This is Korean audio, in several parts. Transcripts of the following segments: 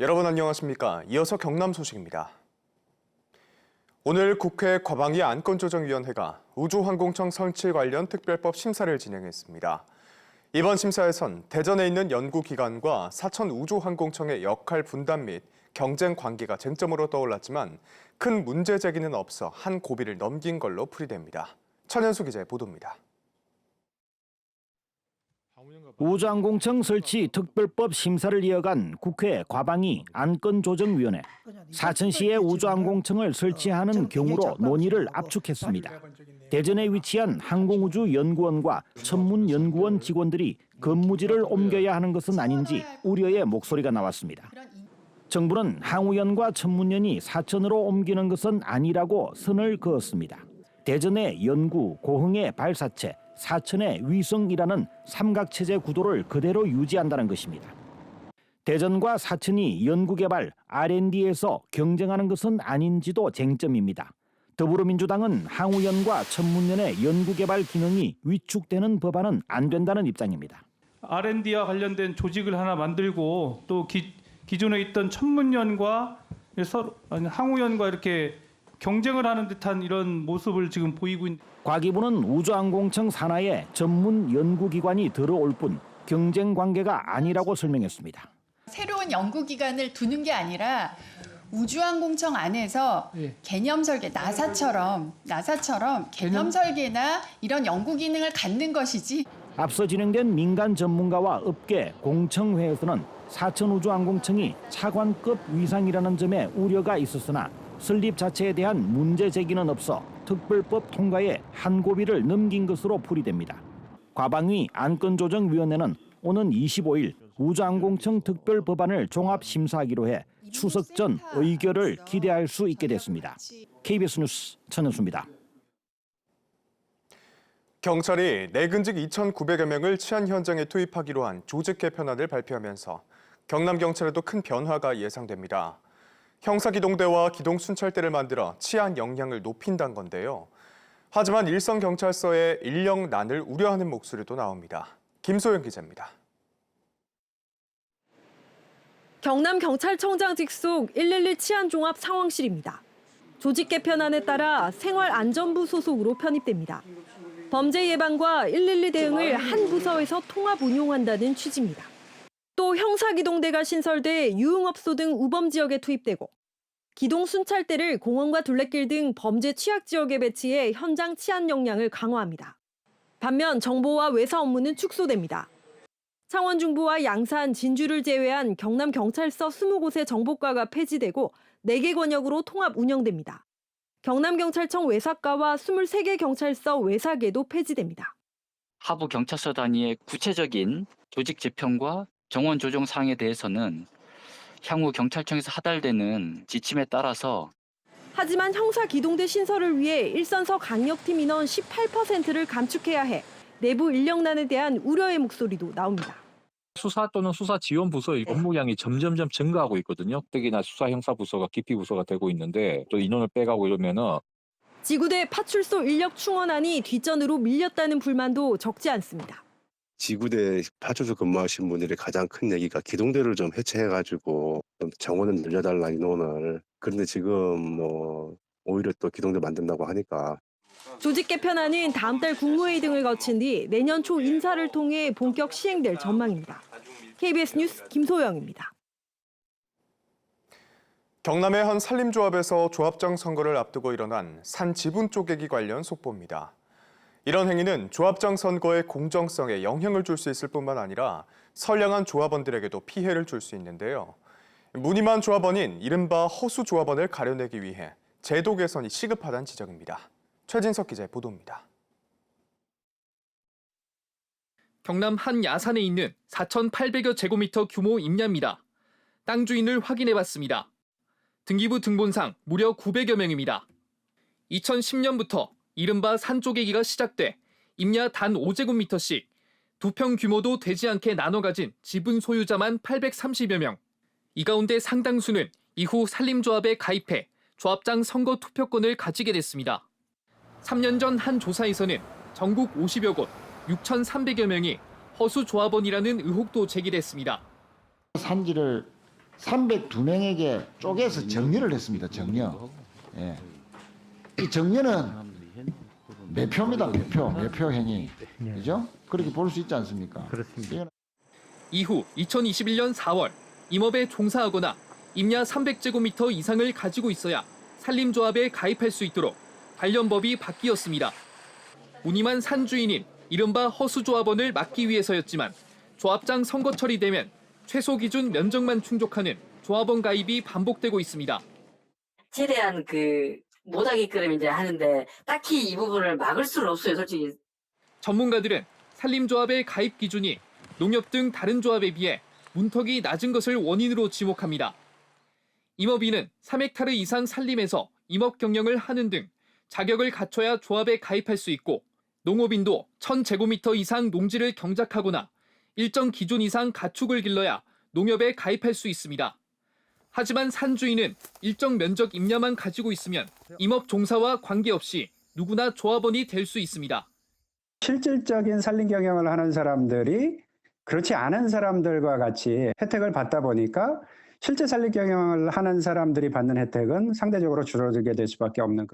여러분 안녕하십니까? 이어서 경남 소식입니다. 오늘 국회 과방위 안건조정위원회가 우주항공청 설치 관련 특별법 심사를 진행했습니다. 이번 심사에선 대전에 있는 연구기관과 사천 우주항공청의 역할 분담 및 경쟁 관계가 쟁점으로 떠올랐지만 큰 문제 제기는 없어 한 고비를 넘긴 걸로 풀이됩니다. 천현수 기자의 보도입니다. 우주항공청 설치 특별법 심사를 이어간 국회 과방위 안건조정위원회. 사천시에 우주항공청을 설치하는 경우로 논의를 압축했습니다. 대전에 위치한 항공우주연구원과 천문연구원 직원들이 근무지를 옮겨야 하는 것은 아닌지 우려의 목소리가 나왔습니다. 정부는 항우연과 천문연이 사천으로 옮기는 것은 아니라고 선을 그었습니다. 대전의 연구, 고흥의 발사체, 사천의 위성이라는 삼각체제 구도를 그대로 유지한다는 것입니다. 대전과 사천이 연구개발, R&D에서 경쟁하는 것은 아닌지도 쟁점입니다. 더불어민주당은 항우연과 천문연의 연구개발 기능이 위축되는 법안은 안 된다는 입장입니다. R&D와 관련된 조직을 하나 만들고 또 기존에 있던 천문연과 항우연과 이렇게 경쟁을 하는 듯한 이런 모습을 지금 보이고 있는. 과기부는 우주항공청 산하에 전문 연구기관이 들어올 뿐 경쟁 관계가 아니라고 설명했습니다. 새로운 연구기관을 두는 게 아니라 우주항공청 안에서 개념 설계, 나사처럼 개념 설계나 이런 연구 기능을 갖는 것이지. 앞서 진행된 민간 전문가와 업계 공청회에서는 사천우주항공청이 차관급 위상이라는 점에 우려가 있었으나 설립 자체에 대한 문제 제기는 없어 특별법 통과에 한 고비를 넘긴 것으로 풀이됩니다. 과방위 안건조정위원회는 오는 25일 우주항공청 특별법안을 종합심사하기로 해 추석 전 의결을 기대할 수 있게 됐습니다. KBS 뉴스 천현수입니다. 경찰이 내근직 2,900여 명을 치안 현장에 투입하기로 한 조직 개편안을 발표하면서 경남경찰에도 큰 변화가 예상됩니다. 형사기동대와 기동순찰대를 만들어 치안 역량을 높인다는 건데요. 하지만 일선경찰서의 인력난을 우려하는 목소리도 나옵니다. 김소영 기자입니다. 경남경찰청장 직속 111 치안종합상황실입니다. 조직 개편안에 따라 생활안전부 소속으로 편입됩니다. 범죄 예방과 112 대응을 한 부서에서 통합 운용한다는 취지입니다. 또 형사기동대가 신설돼 유흥업소 등 우범 지역에 투입되고 기동순찰대를 공원과 둘레길 등 범죄 취약 지역에 배치해 현장 치안 역량을 강화합니다. 반면 정보와 외사 업무는 축소됩니다. 창원 중부와 양산, 진주를 제외한 경남경찰서 20곳의 정보과가 폐지되고 4개 권역으로 통합 운영됩니다. 경남경찰청 외사과와 23개 경찰서 외사계도 폐지됩니다. 하부 경찰서 단위의 구체적인 조직 재편과 정원 조정 사항에 대해서는 향후 경찰청에서 하달되는 지침에 따라서. 하지만 형사기동대 신설을 위해 일선서 강력팀 인원 18%를 감축해야 해 내부 인력난에 대한 우려의 목소리도 나옵니다. 수사 또는 수사 지원 부서의 업무량이 점점점 증가하고 있거든요. 특히나 수사 형사 부서가 기피 부서가 되고 있는데 또 인원을 빼가고 이러면은. 지구대 파출소 인력 충원안이 뒷전으로 밀렸다는 불만도 적지 않습니다. 지구대 파출소 근무하신 분들이 가장 큰 얘기가 기동대를 좀 해체해가지고 좀 정원을 늘려달라 인원을. 그런데 지금 오히려 또 기동대 만든다고 하니까. 조직 개편안은 다음 달 국무회의 등을 거친 뒤 내년 초 인사를 통해 본격 시행될 전망입니다. KBS 뉴스 김소영입니다. 경남의 한 산림조합에서 조합장 선거를 앞두고 일어난 산 지분 쪼개기 관련 속보입니다. 이런 행위는 조합장 선거의 공정성에 영향을 줄 수 있을 뿐만 아니라 선량한 조합원들에게도 피해를 줄 수 있는데요. 무늬만 조합원인 이른바 허수 조합원을 가려내기 위해 제도 개선이 시급하다는 지적입니다. 최진석 기자의 보도입니다. 경남 한 야산에 있는 4,800여 제곱미터 규모 임야입니다. 땅 주인을 확인해봤습니다. 등기부 등본상 무려 900여 명입니다. 2010년부터 이른바 산 쪼개기가 시작돼 임야 단 5제곱미터씩 2평 규모도 되지 않게 나눠 가진 지분 소유자만 830여 명. 이 가운데 상당수는 이후 산림조합에 가입해 조합장 선거 투표권을 가지게 됐습니다. 3년 전 한 조사에서는 전국 50여 곳 6,300여 명이 허수 조합원이라는 의혹도 제기됐습니다. 산지를 302명에게 쪼개서 정리를 했습니다. 정려. 예. 이 정려는 매표입니다. 매표 행위. 그죠? 그렇게 볼 수 있지 않습니까? 그렇습니다. 이후 2021년 4월 임업에 종사하거나 임야 300제곱미터 이상을 가지고 있어야 산림조합에 가입할 수 있도록 관련 법이 바뀌었습니다. 무늬만 산주인인 이른바 허수조합원을 막기 위해서였지만 조합장 선거철이 되면 최소 기준 면적만 충족하는 조합원 가입이 반복되고 있습니다. 최대한 못하게끔 이제 하는데 딱히 이 부분을 막을 수는 없어요, 솔직히. 전문가들은 산림조합의 가입 기준이 농협 등 다른 조합에 비해 문턱이 낮은 것을 원인으로 지목합니다. 임업인은 3헥타르 이상 산림에서 임업 경영을 하는 등 자격을 갖춰야 조합에 가입할 수 있고 농업인도 1000제곱미터 이상 농지를 경작하거나 일정 기준 이상 가축을 길러야 농협에 가입할 수 있습니다. 하지만 산주인은 일정 면적 임야만 가지고 있으면 임업 종사와 관계없이 누구나 조합원이 될 수 있습니다. 실질적인 산림 경영을 하는 사람들이 그렇지 않은 사람들과 같이 혜택을 받다 보니까 실제 산림 경영을 하는 사람들이 받는 혜택은 상대적으로 줄어들게 될 수밖에 없는.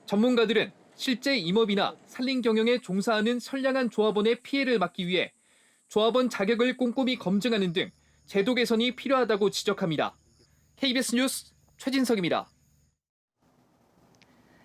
전문가들은 실제 임업이나 산림 경영에 종사하는 선량한 조합원의 피해를 막기 위해 조합원 자격을 꼼꼼히 검증하는 등 제도 개선이 필요하다고 지적합니다. KBS 뉴스 최진석입니다.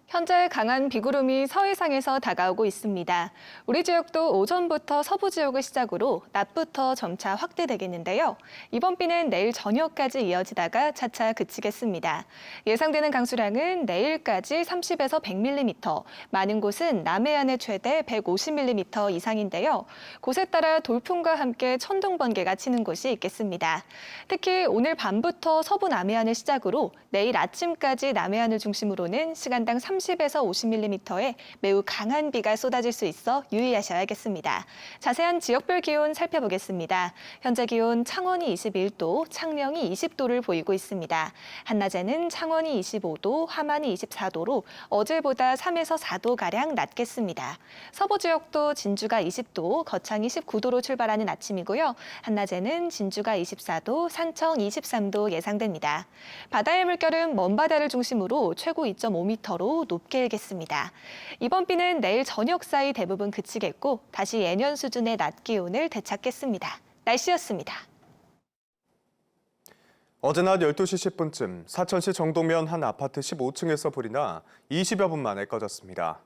현재 강한 비구름이 서해상에서 다가오고 있습니다. 우리 지역도 오전부터 서부 지역을 시작으로 낮부터 점차 확대되겠는데요. 이번 비는 내일 저녁까지 이어지다가 차차 그치겠습니다. 예상되는 강수량은 내일까지 30에서 100mm, 많은 곳은 남해안의 최대 150mm 이상인데요. 곳에 따라 돌풍과 함께 천둥 번개가 치는 곳이 있겠습니다. 특히 오늘 밤부터 서부 남해안을 시작으로 내일 아침까지 남해안을 중심으로는 시간당 30에서 50mm의 매우 강한 비가 쏟아질 수 있어 유의하셔야겠습니다. 자세한 지역별 기온 살펴보겠습니다. 현재 기온 창원이 21도, 창녕이 20도를 보이고 있습니다. 한낮에는 창원이 25도, 함안이 24도로 어제보다 3에서 4도가량 낮겠습니다. 서부 지역도 진주가 20도, 거창이 19도로 출발하는 아침이고요. 한낮에는 진주가 24도, 산청 23도 예상됩니다. 바다의 물결은 먼바다를 중심으로 최고 2.5m로 높게 일겠습니다. 이번 비는 내일 저녁 사이 대부분 그치겠고 다시 예년 수준의 낮 기온을 되찾겠습니다. 날씨였습니다. 어제 낮 12시 10분쯤 사천시 정동면 한 아파트 15층에서 불이 나 20여 분 만에 꺼졌습니다.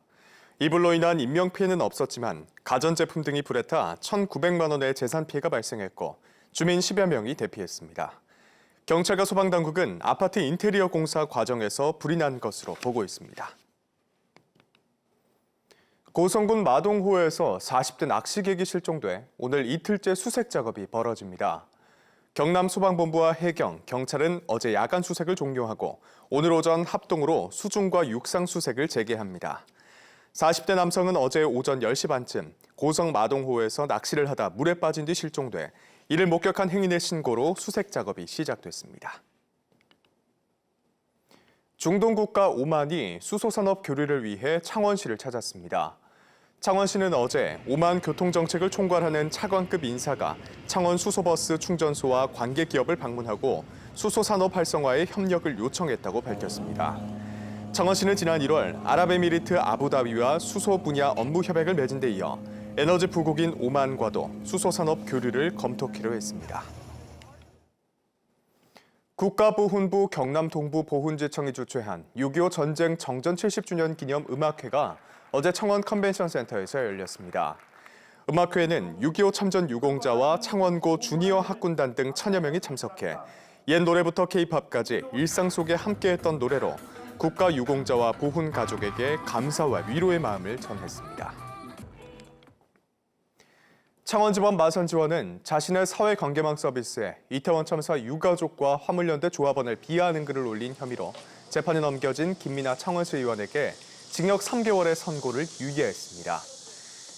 이 불로 인한 인명피해는 없었지만 가전제품 등이 불에 타 1,900만 원의 재산 피해가 발생했고 주민 10여 명이 대피했습니다. 경찰과 소방당국은 아파트 인테리어 공사 과정에서 불이 난 것으로 보고 있습니다. 고성군 마동호에서 40대 낚시객이 실종돼 오늘 이틀째 수색 작업이 벌어집니다. 경남소방본부와 해경, 경찰은 어제 야간 수색을 종료하고 오늘 오전 합동으로 수중과 육상 수색을 재개합니다. 40대 남성은 어제 오전 10시 반쯤 고성 마동호에서 낚시를 하다 물에 빠진 뒤 실종돼 이를 목격한 행인의 신고로 수색 작업이 시작됐습니다. 중동 국가 오만이 수소산업 교류를 위해 창원시를 찾았습니다. 창원시는 어제 오만 교통정책을 총괄하는 차관급 인사가 창원 수소버스 충전소와 관계 기업을 방문하고 수소산업 활성화에 협력을 요청했다고 밝혔습니다. 창원시는 지난 1월 아랍에미리트 아부다비와 수소 분야 업무 협약을 맺은 데 이어 에너지 부국인 오만과도 수소산업 교류를 검토키로 했습니다. 국가보훈부 경남동부보훈지청이 주최한 6.25 전쟁 정전 70주년 기념 음악회가 어제 창원 컨벤션센터에서 열렸습니다. 음악회에는 6.25 참전 유공자와 창원고 주니어 학군단 등 1000여 명이 참석해 옛 노래부터 K-팝까지 일상 속에 함께했던 노래로 국가 유공자와 보훈 가족에게 감사와 위로의 마음을 전했습니다. 창원지법 마선지원은 자신의 사회관계망 서비스에 이태원 참사 유가족과 화물연대 조합원을 비하하는 글을 올린 혐의로 재판에 넘겨진 김민아 창원시 의원에게 징역 3개월의 선고를 유예했습니다.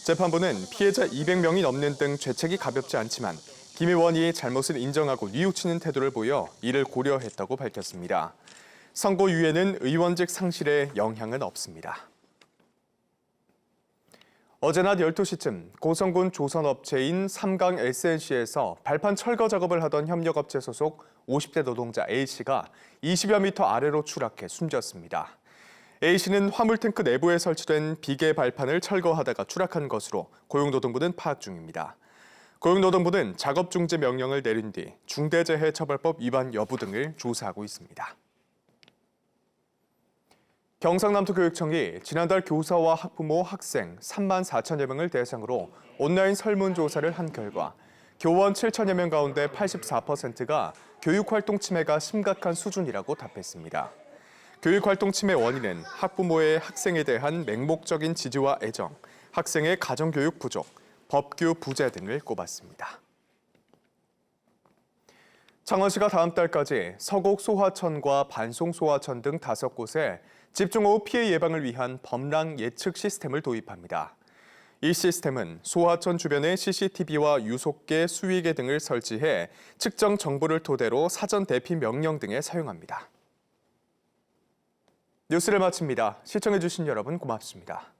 재판부는 피해자 200명이 넘는 등 죄책이 가볍지 않지만 김 의원이 잘못을 인정하고 뉘우치는 태도를 보여 이를 고려했다고 밝혔습니다. 선고 유예는 의원직 상실에 영향은 없습니다. 어제 낮 12시쯤 고성군 조선업체인 삼강 SNC에서 발판 철거 작업을 하던 협력업체 소속 50대 노동자 A씨가 20여 미터 아래로 추락해 숨졌습니다. A씨는 화물탱크 내부에 설치된 비계 발판을 철거하다가 추락한 것으로 고용노동부는 파악 중입니다. 고용노동부는 작업 중지 명령을 내린 뒤 중대재해처벌법 위반 여부 등을 조사하고 있습니다. 경상남도교육청이 지난달 교사와 학부모, 학생 3만 4천여 명을 대상으로 온라인 설문조사를 한 결과 교원 7천여 명 가운데 84%가 교육활동 침해가 심각한 수준이라고 답했습니다. 교육활동 침해 원인은 학부모의 학생에 대한 맹목적인 지지와 애정, 학생의 가정교육 부족, 법규 부재 등을 꼽았습니다. 창원시가 다음 달까지 서곡 소하천과 반송 소하천 등 5곳에 집중호우 피해 예방을 위한 범람 예측 시스템을 도입합니다. 이 시스템은 소하천 주변에 CCTV와 유속계, 수위계 등을 설치해 측정 정보를 토대로 사전 대피 명령 등에 사용합니다. 뉴스를 마칩니다. 시청해주신 여러분 고맙습니다.